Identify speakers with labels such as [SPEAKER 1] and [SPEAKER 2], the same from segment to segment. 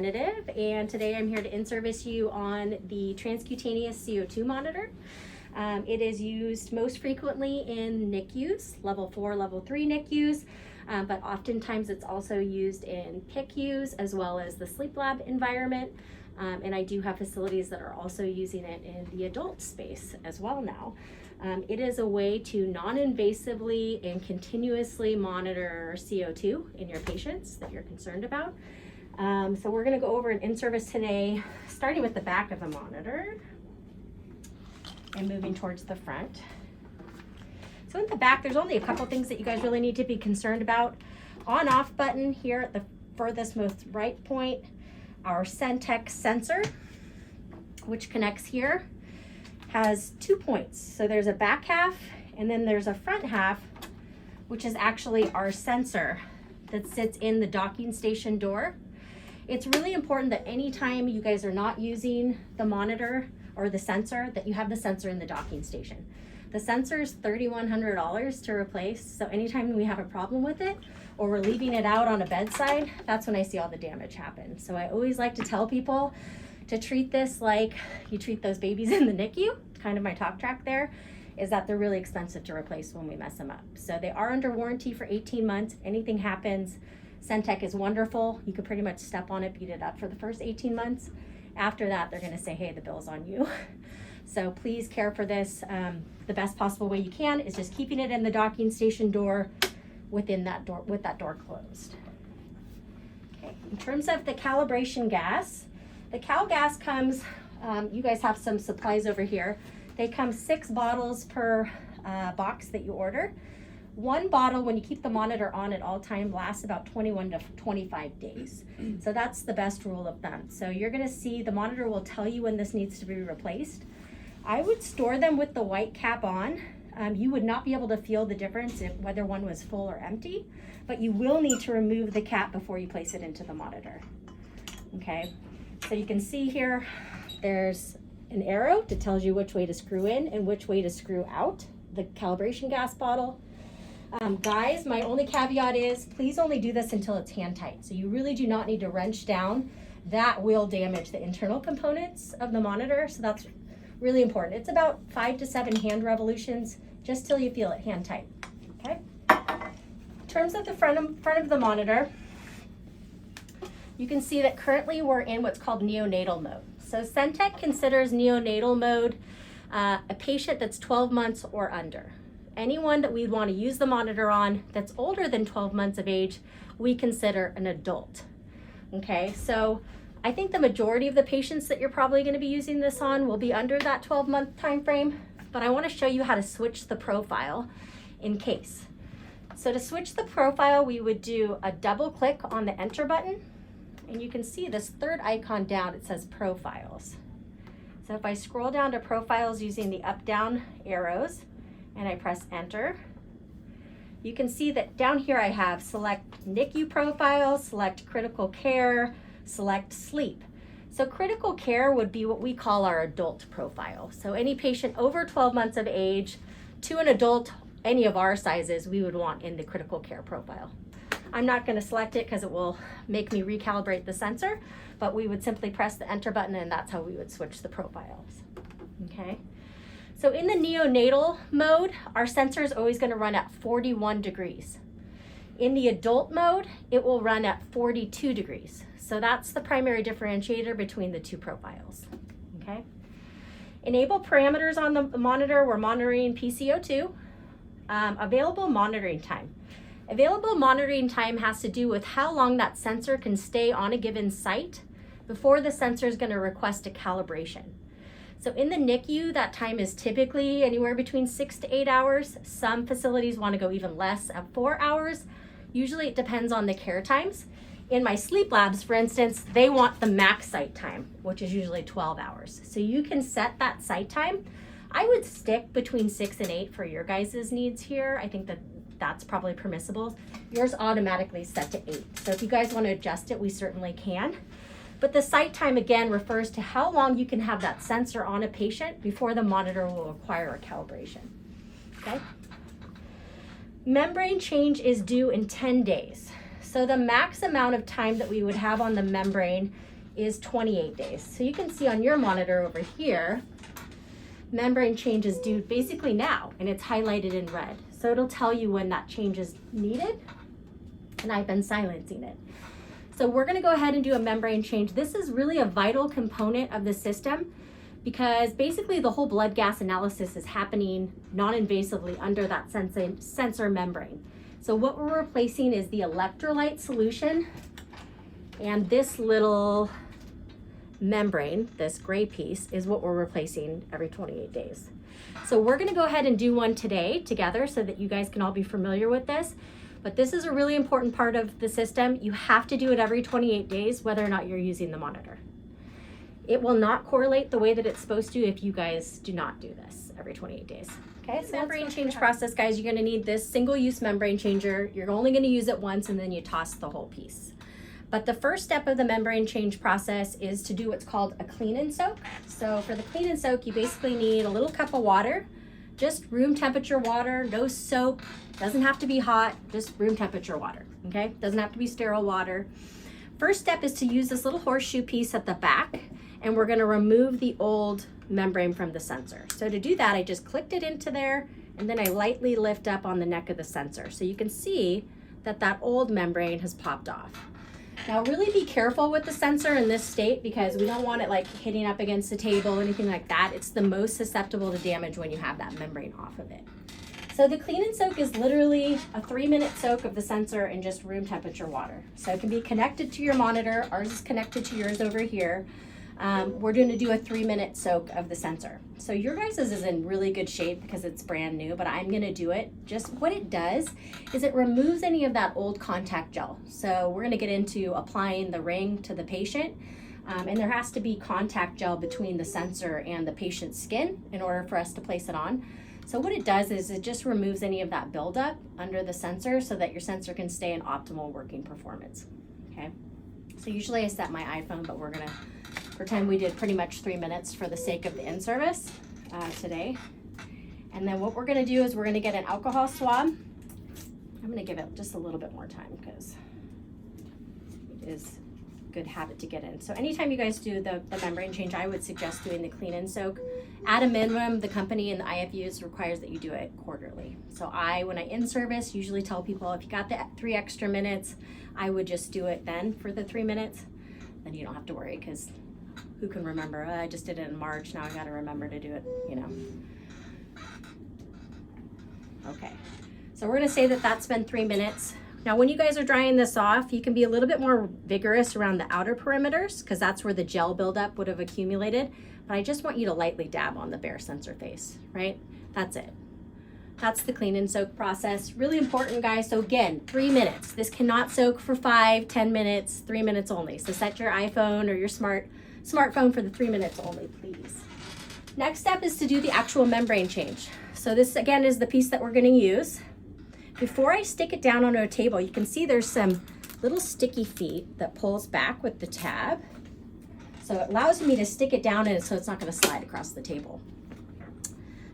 [SPEAKER 1] representative, and today I'm here to in-service you on the transcutaneous CO2 monitor. It is used most frequently in NICUs, level 4, level 3 NICUs, but oftentimes it's also used in PICUs as well as the sleep lab environment. And I do have facilities that are also using it in the adult space as well now. It is a way to non-invasively and continuously monitor CO2 in your patients that you're concerned about. So we're going to go over an in-service today, starting with the back of the monitor and moving towards the front. So in the back, there's only a couple things that you guys really need to be concerned about. On-off button here at the furthest most right point, our Centec sensor, which connects here, has 2 points. So there's a back half and then there's a front half, which is actually our sensor that sits in the docking station door. It's really important that anytime you guys are not using the monitor or the sensor, that you have the sensor in the docking station. The sensor is $3,100 to replace, so anytime we have a problem with it or we're leaving it out on a bedside, that's when I see all the damage happen. So I always like to tell people to treat this like you treat those babies in the NICU. Kind of my talk track there is that they're really expensive to replace when we mess them up. So they are under warranty for 18 months. If anything happens, Centec is wonderful. You could pretty much step on it, beat it up for the first 18 months. After that, they're gonna say, hey, the bill's on you. So please care for this. The best possible way you can is just keeping it in the docking station door within that door, with that door closed. Okay. In terms of the calibration gas, the cal gas comes, you guys have some supplies over here. They come 6 bottles per box that you order. 1 bottle, when you keep the monitor on at all times, lasts about 21 to 25 days. So that's the best rule of thumb. So you're gonna see the monitor will tell you when this needs to be replaced. I would store them with the white cap on. You would not be able to feel the difference if whether one was full or empty, but you will need to remove the cap before you place it into the monitor. Okay, so you can see here, there's an arrow that tells you which way to screw in and which way to screw out the calibration gas bottle. Guys, my only caveat is please only do this until it's hand tight. So you really do not need to wrench down. That will damage the internal components of the monitor. So that's really important. It's about 5 to 7 hand revolutions just till you feel it hand tight. Okay. In terms of the front of the monitor, you can see that currently we're in what's called neonatal mode. So Centec considers neonatal mode a patient that's 12 months or under. Anyone that we want to use the monitor on that's older than 12 months of age, we consider an adult. Okay, so I think the majority of the patients that you're probably going to be using this on will be under that 12-month time frame, but I want to show you how to switch the profile in case. So to switch the profile, we would do a double click on the enter button, and you can see this third icon down, it says profiles. So if I scroll down to profiles using the up-down arrows, and I press enter, you can see that down here I have select NICU profile, select critical care, select sleep. So critical care would be what we call our adult profile. So any patient over 12 months of age to an adult, any of our sizes, we would want in the critical care profile. I'm not going to select it because it will make me recalibrate the sensor, but we would simply press the enter button and that's how we would switch the profiles. Okay. So in the neonatal mode, our sensor is always going to run at 41 degrees. In the adult mode, it will run at 42 degrees. So that's the primary differentiator between the two profiles. Okay. Enable parameters on the monitor, we're monitoring PCO2. Available monitoring time. Available monitoring time has to do with how long that sensor can stay on a given site before the sensor is going to request a calibration. So in the NICU, that time is typically anywhere between 6 to 8 hours. Some facilities want to go even less at 4 hours. Usually it depends on the care times. In my sleep labs, for instance, they want the max site time, which is usually 12 hours. So you can set that site time. I would stick between 6 and 8 for your guys' needs here. I think that that's probably permissible. Yours automatically set to 8. So if you guys want to adjust it, we certainly can. But the site time, again, refers to how long you can have that sensor on a patient before the monitor will require a calibration. Okay? Membrane change is due in 10 days. So the max amount of time that we would have on the membrane is 28 days. So you can see on your monitor over here, membrane change is due basically now, and it's highlighted in red. So it'll tell you when that change is needed, and I've been silencing it. So we're gonna go ahead and do a membrane change. This is really a vital component of the system because basically the whole blood gas analysis is happening non-invasively under that sensor membrane. So what we're replacing is the electrolyte solution, and this little membrane, this gray piece, is what we're replacing every 28 days. So we're gonna go ahead and do one today together so that you guys can all be familiar with this. But this is a really important part of the system. You have to do it every 28 days, whether or not you're using the monitor. It will not correlate the way that it's supposed to if you guys do not do this every 28 days. Okay, so membrane change process, guys, you're gonna need this single-use membrane changer. You're only gonna use it once and then you toss the whole piece. But the first step of the membrane change process is to do what's called a clean and soak. So for the clean and soak, you basically need a little cup of water, just room temperature water, no soap, doesn't have to be hot, just room temperature water, okay? Doesn't have to be sterile water. First step is to use this little horseshoe piece at the back, and we're gonna remove the old membrane from the sensor. So to do that, I just clicked it into there, and then I lightly lift up on the neck of the sensor. So you can see that that old membrane has popped off. Now really be careful with the sensor in this state because we don't want it like hitting up against the table, anything like that. It's the most susceptible to damage when you have that membrane off of it. So the clean and soak is literally a 3-minute soak of the sensor in just room temperature water. So it can be connected to your monitor. Ours is connected to yours over here. We're going to do a 3-minute soak of the sensor. So your guys' is in really good shape because it's brand new, but I'm going to do it. Just what it does is it removes any of that old contact gel. So we're going to get into applying the ring to the patient. And there has to be contact gel between the sensor and the patient's skin in order for us to place it on. So what it does is it just removes any of that buildup under the sensor so that your sensor can stay in optimal working performance, okay? So usually I set my iPhone, but we're gonna pretend we did pretty much 3 minutes for the sake of the in-service today. And then what we're gonna do is we're gonna get an alcohol swab. I'm gonna give it just a little bit more time because it is a good habit to get in. So anytime you guys do the membrane change, I would suggest doing the clean and soak. At a minimum, the company and the IFUs requires that you do it quarterly. So when I in-service, usually tell people if you got the 3 extra minutes, I would just do it then for the 3 minutes. Then you don't have to worry because who can remember? I just did it in March, now I gotta remember to do it, you know. Okay, so we're gonna say that that's been 3 minutes. Now when you guys are drying this off, you can be a little bit more vigorous around the outer perimeters because that's where the gel buildup would have accumulated. But I just want you to lightly dab on the bare sensor face, right? That's it. That's the clean and soak process. Really important, guys. So again, 3 minutes. This cannot soak for 5, 10 minutes, 3 minutes only. So set your iPhone or your smartphone for the 3 minutes only, please. Next step is to do the actual membrane change. So this again is the piece that we're gonna use. Before I stick it down onto a table, you can see there's some little sticky feet that pulls back with the tab. So it allows me to stick it down and so it's not gonna slide across the table.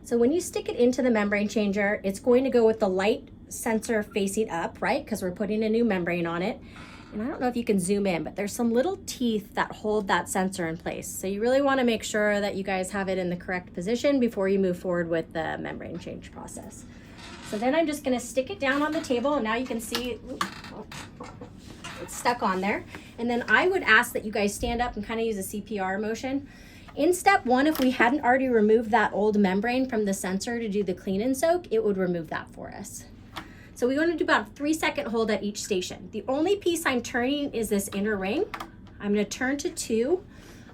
[SPEAKER 1] So when you stick it into the membrane changer, it's going to go with the light sensor facing up, right? Because we're putting a new membrane on it. And I don't know if you can zoom in, but there's some little teeth that hold that sensor in place. So you really wanna make sure that you guys have it in the correct position before you move forward with the membrane change process. So then I'm just gonna stick it down on the table and now you can see, it's stuck on there. And then I would ask that you guys stand up and kind of use a CPR motion. In step 1, if we hadn't already removed that old membrane from the sensor to do the clean and soak, it would remove that for us. So we want to do about a 3-second hold at each station. The only piece I'm turning is this inner ring. I'm going to turn to 2.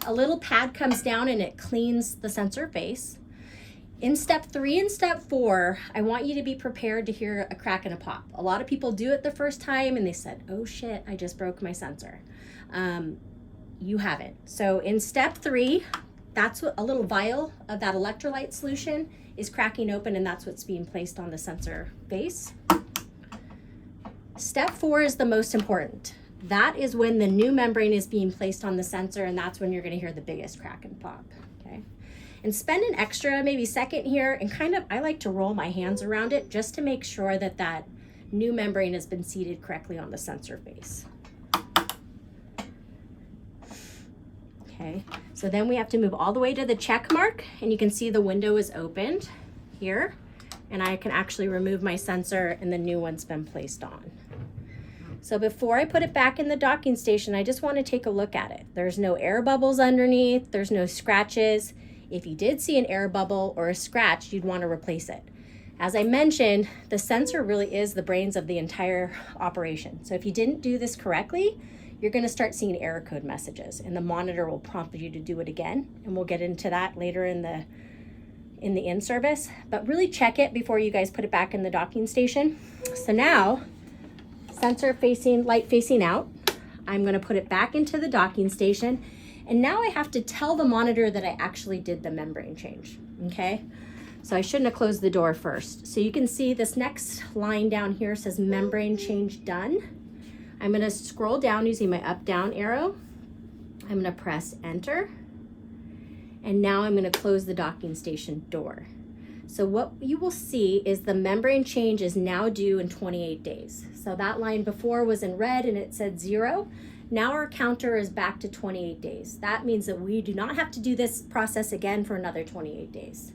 [SPEAKER 1] A little pad comes down and it cleans the sensor face. In step 3 and step 4, I want you to be prepared to hear a crack and a pop. A lot of people do it the first time and they said, oh shit, I just broke my sensor. You haven't. So in step 3, that's what a little vial of that electrolyte solution is cracking open and that's what's being placed on the sensor base. Step 4 is the most important. That is when the new membrane is being placed on the sensor and that's when you're gonna hear the biggest crack and pop, okay? And spend an extra maybe second here and kind of, I like to roll my hands around it just to make sure that that new membrane has been seated correctly on the sensor face. Okay, so then we have to move all the way to the check mark, and you can see the window is opened here, and I can actually remove my sensor and the new one's been placed on. So before I put it back in the docking station, I just want to take a look at it. There's no air bubbles underneath, there's no scratches. If you did see an air bubble or a scratch, you'd want to replace it. As I mentioned, the sensor really is the brains of the entire operation. So if you didn't do this correctly, you're going to start seeing error code messages, and the monitor will prompt you to do it again. And we'll get into that later in the in-service. But really check it before you guys put it back in the docking station. So now, sensor facing, light facing out, I'm going to put it back into the docking station. And now I have to tell the monitor that I actually did the membrane change, okay? So I shouldn't have closed the door first. So you can see this next line down here says membrane change done. I'm gonna scroll down using my up-down arrow. I'm gonna press enter. And now I'm gonna close the docking station door. So what you will see is the membrane change is now due in 28 days. So that line before was in red and it said 0. Now our counter is back to 28 days. That means that we do not have to do this process again for another 28 days.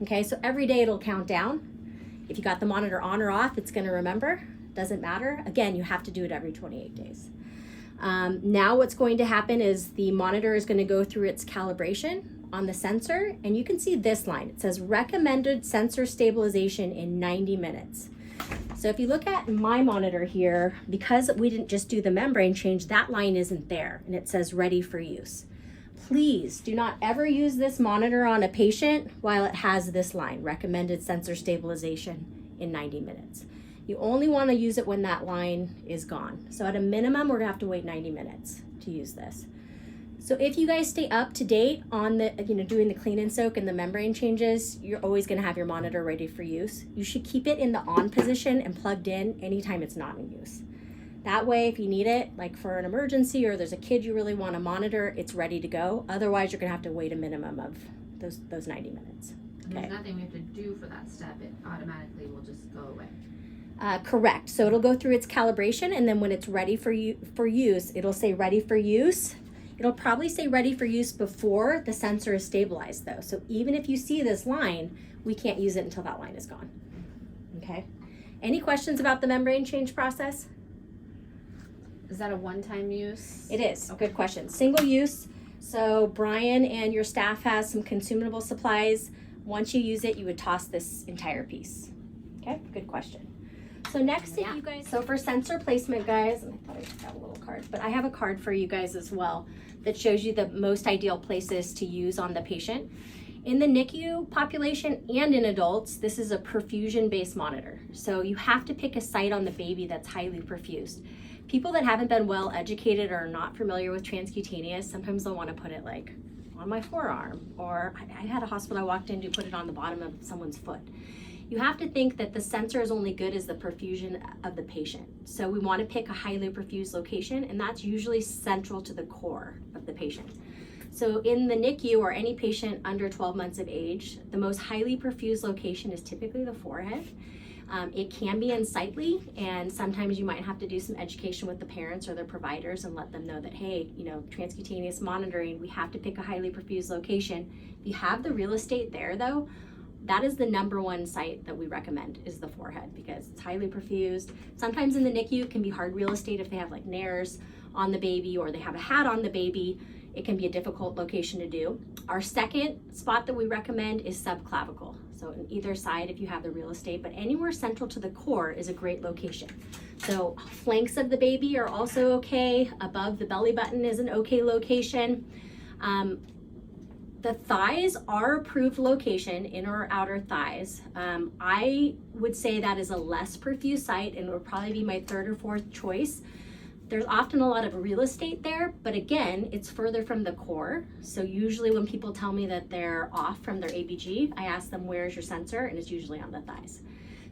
[SPEAKER 1] Okay, so every day it'll count down. If you got the monitor on or off, it's gonna remember. Doesn't matter. Again, you have to do it every 28 days. Now what's going to happen is the monitor is gonna go through its calibration on the sensor, and you can see this line. It says recommended sensor stabilization in 90 minutes. So if you look at my monitor here, because we didn't just do the membrane change, that line isn't there, and it says ready for use. Please do not ever use this monitor on a patient while it has this line, recommended sensor stabilization in 90 minutes. You only want to use it when that line is gone. So at a minimum, we're gonna have to wait 90 minutes to use this. So if you guys stay up to date on the, doing the clean and soak and the membrane changes, you're always gonna have your monitor ready for use. You should keep it in the on position and plugged in anytime it's not in use. That way, if you need it, like for an emergency or there's a kid you really want to monitor, it's ready to go. Otherwise, you're gonna have to wait a minimum of those 90 minutes. Okay.
[SPEAKER 2] There's nothing we have to do for that step. It automatically will just go away.
[SPEAKER 1] Correct. So it'll go through its calibration, and then when it's ready for use, it'll say ready for use. It'll probably say ready for use before the sensor is stabilized though. So even if you see this line, we can't use it until that line is gone. Okay. Any questions about the membrane change process?
[SPEAKER 2] Is that a one-time use?
[SPEAKER 1] It is. Good question. Single use. So Brian and your staff has some consumable supplies. Once you use it, you would toss this entire piece. Okay, good question. So next, if you guys, so for sensor placement, guys, and I thought I got a little card, but I have a card for you guys as well that shows you the most ideal places to use on the patient. In the NICU population and in adults, this is a perfusion-based monitor. So you have to pick a site on the baby that's highly perfused. People that haven't been well educated or are not familiar with transcutaneous, sometimes they'll want to put it like on my forearm, or I had a hospital I walked into, put it on the bottom of someone's foot. You have to think that the sensor is only good as the perfusion of the patient. So we want to pick a highly perfused location, and that's usually central to the core of the patient. So in the NICU or any patient under 12 months of age, the most highly perfused location is typically the forehead. It can be unsightly, and sometimes you might have to do some education with the parents or their providers and let them know that, hey, transcutaneous monitoring, we have to pick a highly perfused location. If you have the real estate there though, that is the number one site that we recommend is the forehead because it's highly perfused. Sometimes in the NICU, it can be hard real estate if they have like nares on the baby or they have a hat on the baby. It can be a difficult location to do. Our second spot that we recommend is subclavicle. So on either side if you have the real estate, but anywhere central to the core is a great location. So flanks of the baby are also okay. Above the belly button is an okay location. The thighs are approved location, inner or outer thighs. I would say that is a less perfused site and it would probably be my third or fourth choice. There's often a lot of real estate there, but again, it's further from the core. So usually when people tell me that they're off from their ABG, I ask them, where's your sensor? And it's usually on the thighs.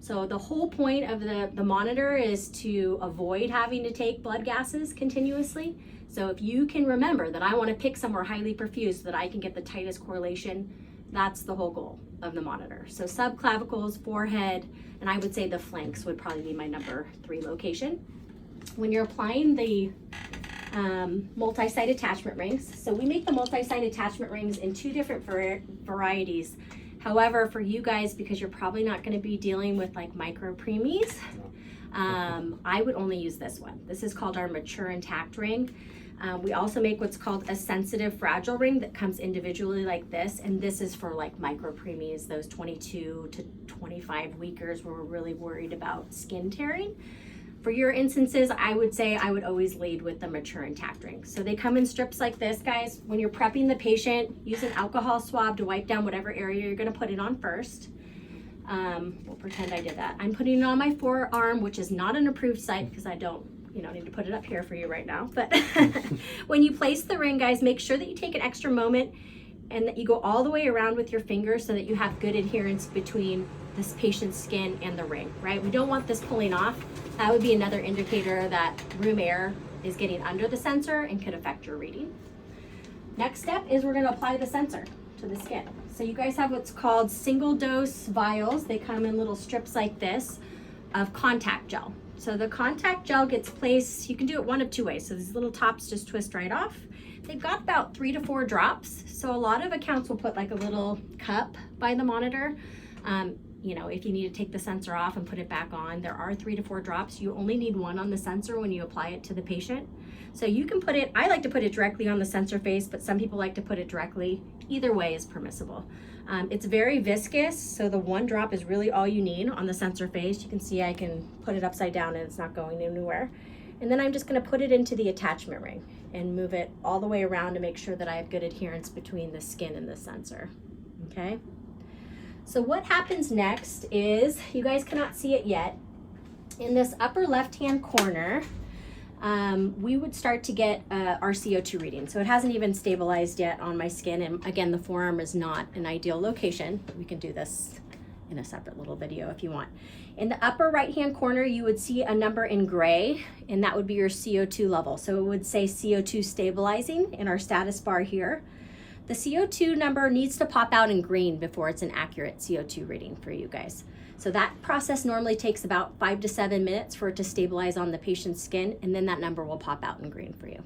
[SPEAKER 1] So the whole point of the monitor is to avoid having to take blood gases continuously. So if you can remember that I want to pick somewhere highly perfused so that I can get the tightest correlation That's the whole goal of the monitor. So subclavicles, forehead, and I would say the flanks would probably be my number 3 location. When you're applying the multi-site attachment rings, so we make the multi-site attachment rings in 2 different varieties. However, for you guys, because you're probably not going to be dealing with like micro preemies, I would only use this one. This is called our mature intact ring. We also make what's called a sensitive fragile ring that comes individually like this, and this is for like micro preemies, those 22 to 25 weekers where we're really worried about skin tearing. For your instances, I would say I would always lead with the mature intact ring. So they come in strips like this, guys. When you're prepping the patient, use an alcohol swab to wipe down whatever area you're gonna put it on first. We'll pretend I did that. I'm putting it on my forearm, which is not an approved site because I don't need to put it up here for you right now. But when you place the ring, guys, make sure that you take an extra moment and that you go all the way around with your fingers so that you have good adherence between this patient's skin and the ring, right? We don't want this pulling off. That would be another indicator that room air is getting under the sensor and could affect your reading. Next step is we're gonna apply the sensor to the skin. So you guys have what's called single dose vials. They come in little strips like this of contact gel. So the contact gel gets placed, you can do it one of 2 ways. So these little tops just twist right off. They've got about 3 to 4 drops. So a lot of accounts will put like a little cup by the monitor. If you need to take the sensor off and put it back on, there are 3 to 4 drops. You only need 1 on the sensor when you apply it to the patient. So you can put it, I like to put it directly on the sensor face, but some people like to put it directly. Either way is permissible. It's very viscous, so the 1 drop is really all you need on the sensor face. You can see I can put it upside down and it's not going anywhere. And then I'm just gonna put it into the attachment ring and move it all the way around to make sure that I have good adherence between the skin and the sensor, okay? So what happens next is, you guys cannot see it yet, in this upper left-hand corner, we would start to get our CO2 reading. So it hasn't even stabilized yet on my skin. And again, the forearm is not an ideal location. We can do this in a separate little video if you want. In the upper right-hand corner, you would see a number in gray, and that would be your CO2 level. So it would say CO2 stabilizing in our status bar here. The CO2 number needs to pop out in green before it's an accurate CO2 reading for you guys. So that process normally takes about 5 to 7 minutes for it to stabilize on the patient's skin, and then that number will pop out in green for you.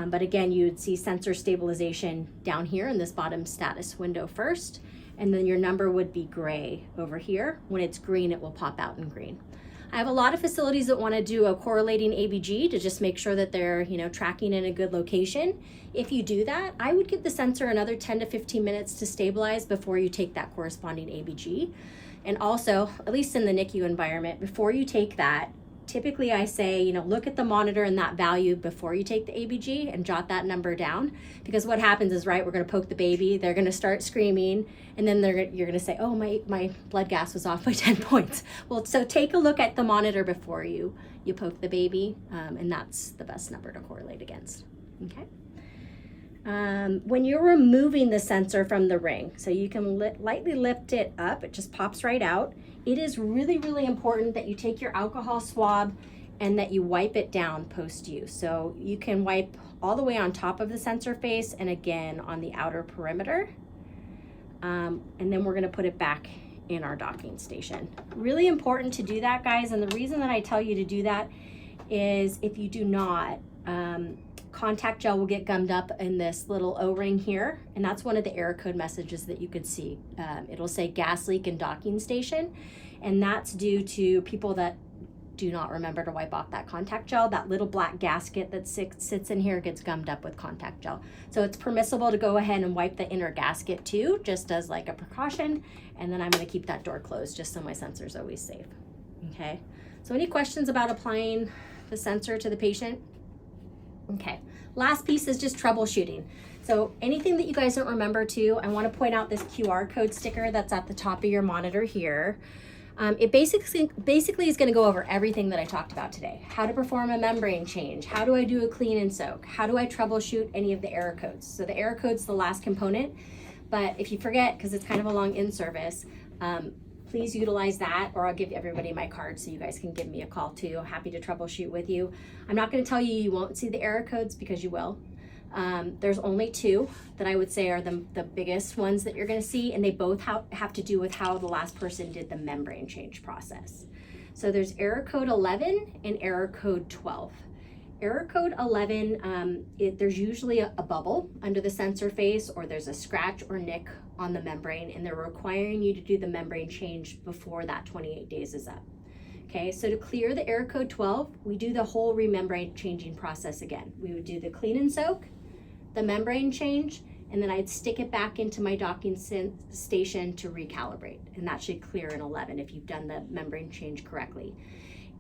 [SPEAKER 1] But again, you would see sensor stabilization down here in this bottom status window first, and then your number would be gray over here. When it's green, it will pop out in green. I have a lot of facilities that want to do a correlating ABG to just make sure that they're, tracking in a good location. If you do that, I would give the sensor another 10 to 15 minutes to stabilize before you take that corresponding ABG. And also, at least in the NICU environment, before you take that, typically I say, look at the monitor and that value before you take the ABG and jot that number down. Because what happens is, right, we're gonna poke the baby, they're gonna start screaming, and then you're gonna say, oh, my blood gas was off by 10 points. Well, so take a look at the monitor before you poke the baby, and that's the best number to correlate against, okay? When you're removing the sensor from the ring, so you can lightly lift it up, it just pops right out. It is really, really important that you take your alcohol swab and that you wipe it down post-use. So you can wipe all the way on top of the sensor face and again on the outer perimeter. And then we're gonna put it back in our docking station. Really important to do that, guys, and the reason that I tell you to do that is if you do not, contact gel will get gummed up in this little O-ring here, and that's one of the error code messages that you could see. It'll say gas leak in docking station, and that's due to people that do not remember to wipe off that contact gel. That little black gasket that sits in here gets gummed up with contact gel. So it's permissible to go ahead and wipe the inner gasket too, just as like a precaution, and then I'm gonna keep that door closed just so my sensor's always safe, okay? So any questions about applying the sensor to the patient? Okay, last piece is just troubleshooting. So anything that you guys don't remember too, I want to point out this QR code sticker that's at the top of your monitor here. It basically is going to go over everything that I talked about today. How to perform a membrane change, how do I do a clean and soak, how do I troubleshoot any of the error codes. So the error code's the last component, but if you forget, because it's kind of a long in-service, please utilize that, or I'll give everybody my card so you guys can give me a call too. Happy to troubleshoot with you. I'm not going to tell you you won't see the error codes, because you will. There's only two that I would say are the biggest ones that you're going to see, and they both have to do with how the last person did the membrane change process. So there's error code 11 and error code 12. Error code 11, there's usually a bubble under the sensor face, or there's a scratch or nick on the membrane, and they're requiring you to do the membrane change before that 28 days is up. Okay, so to clear the error code 12, we do the whole membrane changing process again. We would do the clean and soak, the membrane change, and then I'd stick it back into my docking station to recalibrate, and that should clear in 11 if you've done the membrane change correctly.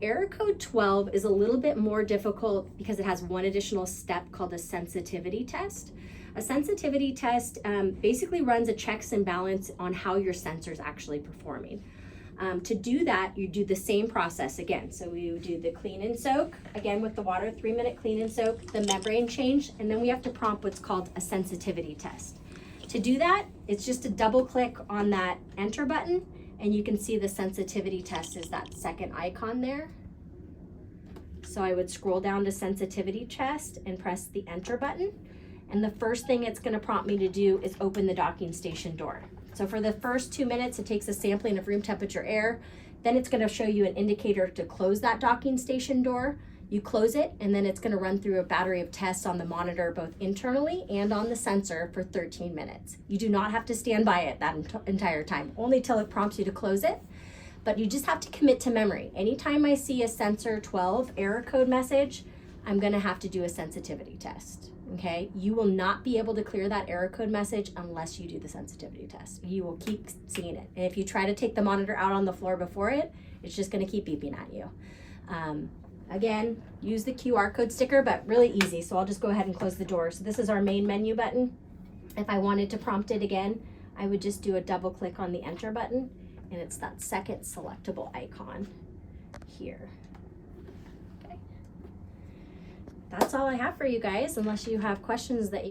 [SPEAKER 1] Error code 12 is a little bit more difficult because it has one additional step called a sensitivity test. A sensitivity test basically runs a checks and balance on how your sensor's actually performing. To do that, you do the same process again. So we would do the clean and soak, again with the water, 3-minute clean and soak, the membrane change, and then we have to prompt what's called a sensitivity test. To do that, it's just a double click on that enter button, and you can see the sensitivity test is that second icon there. So I would scroll down to sensitivity test and press the enter button. And the first thing it's going to prompt me to do is open the docking station door. So for the first 2 minutes, it takes a sampling of room temperature air. Then it's going to show you an indicator to close that docking station door. You close it, and then it's going to run through a battery of tests on the monitor, both internally and on the sensor, for 13 minutes. You do not have to stand by it that entire time, only till it prompts you to close it. But you just have to commit to memory. Anytime I see a sensor 12 error code message, I'm going to have to do a sensitivity test. Okay, you will not be able to clear that error code message unless you do the sensitivity test. You will keep seeing it. And if you try to take the monitor out on the floor before it, it's just going to keep beeping at you. Again, use the QR code sticker, but really easy. So I'll just go ahead and close the door. So this is our main menu button. If I wanted to prompt it again, I would just do a double click on the enter button, and it's that second selectable icon here. That's all I have for you guys, unless you have questions that you